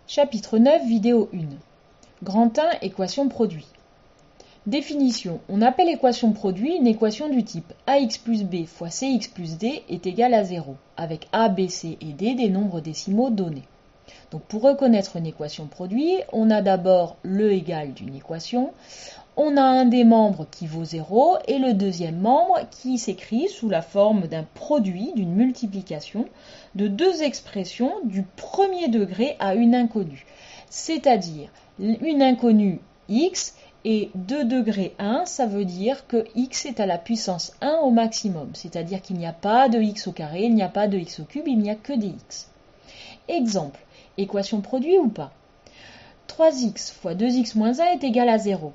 Chapitre 9, vidéo 1. Grand 1, équation produit. Définition. On appelle équation produit une équation du type ax plus b fois cx plus d est égal à 0, avec a, b, c et d des nombres décimaux donnés. Donc pour reconnaître une équation produit, on a d'abord le égal d'une équation, on a un des membres qui vaut 0 et le deuxième membre qui s'écrit sous la forme d'un produit, d'une multiplication de deux expressions du premier degré à une inconnue, c'est-à-dire une inconnue x et 2 degrés 1, ça veut dire que x est à la puissance 1 au maximum, c'est-à-dire qu'il n'y a pas de x au carré, il n'y a pas de x au cube, il n'y a que des x. Exemple, équation produit ou pas? 3x fois 2x moins 1 est égal à 0.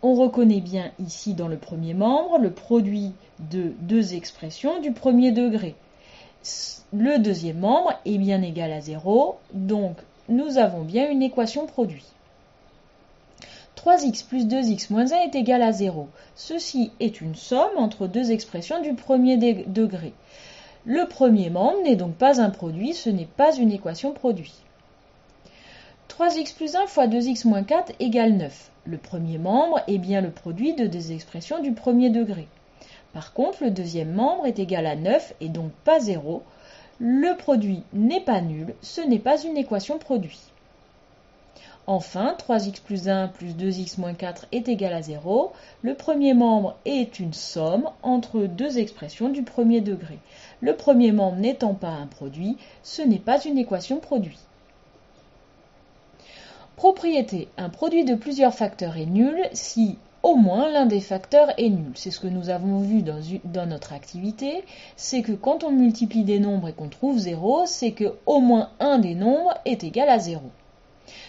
On reconnaît bien ici dans le premier membre le produit de deux expressions du premier degré. Le deuxième membre est bien égal à 0, donc nous avons bien une équation produit. 3x plus 2x moins 1 est égal à 0. Ceci est une somme entre deux expressions du premier degré. Le premier membre n'est donc pas un produit, ce n'est pas une équation produit. 3x plus 1 fois 2x moins 4 égale 9. Le premier membre est bien le produit de deux expressions du premier degré. Par contre, le deuxième membre est égal à 9 et donc pas 0. Le produit n'est pas nul, ce n'est pas une équation produit. Enfin, 3x plus 1 plus 2x moins 4 est égal à 0. Le premier membre est une somme entre deux expressions du premier degré. Le premier membre n'étant pas un produit, ce n'est pas une équation produit. Propriété. Un produit de plusieurs facteurs est nul si au moins l'un des facteurs est nul. C'est ce que nous avons vu dans notre activité. C'est que quand on multiplie des nombres et qu'on trouve 0, c'est que au moins un des nombres est égal à 0.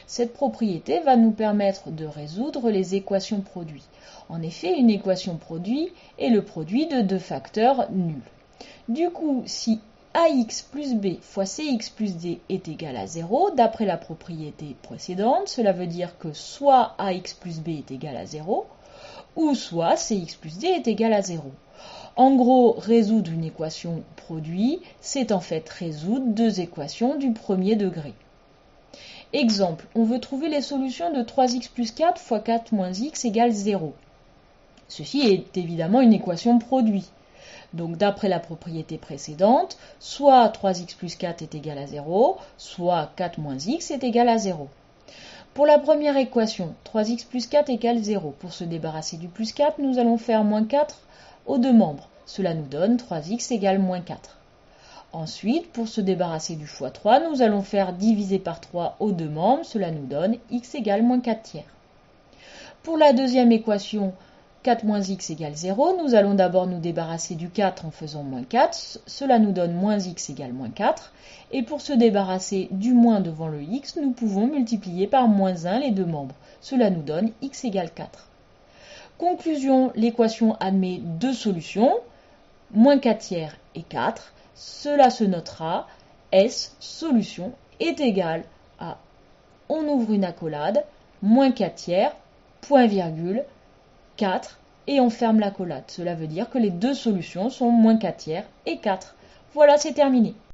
Cette propriété va nous permettre de résoudre les équations produits. En effet, une équation produit est le produit de deux facteurs nuls. Du coup, si ax plus b fois cx plus d est égal à 0, d'après la propriété précédente, cela veut dire que soit ax plus b est égal à 0, ou soit cx plus d est égal à 0. En gros, résoudre une équation produit, c'est en fait résoudre deux équations du premier degré. Exemple, on veut trouver les solutions de 3x plus 4 fois 4 moins x égale 0. Ceci est évidemment une équation produit. Donc d'après la propriété précédente, soit 3x plus 4 est égal à 0, soit 4 moins x est égal à 0. Pour la première équation, 3x plus 4 égale 0. Pour se débarrasser du plus 4, nous allons faire moins 4 aux deux membres. Cela nous donne 3x égale moins 4. Ensuite, pour se débarrasser du fois 3, nous allons faire diviser par 3 aux deux membres. Cela nous donne x égale moins 4 tiers. Pour la deuxième équation, 4 moins x égale 0, nous allons d'abord nous débarrasser du 4 en faisant moins 4. Cela nous donne moins x égale moins 4. Et pour se débarrasser du moins devant le x, nous pouvons multiplier par moins 1 les deux membres. Cela nous donne x égale 4. Conclusion, l'équation admet deux solutions, moins 4 tiers et 4. Cela se notera, S, solution, est égal à, on ouvre une accolade, moins 4 tiers, point virgule, 4, et on ferme l'accolade. Cela veut dire que les deux solutions sont moins 4 tiers et 4. Voilà, c'est terminé.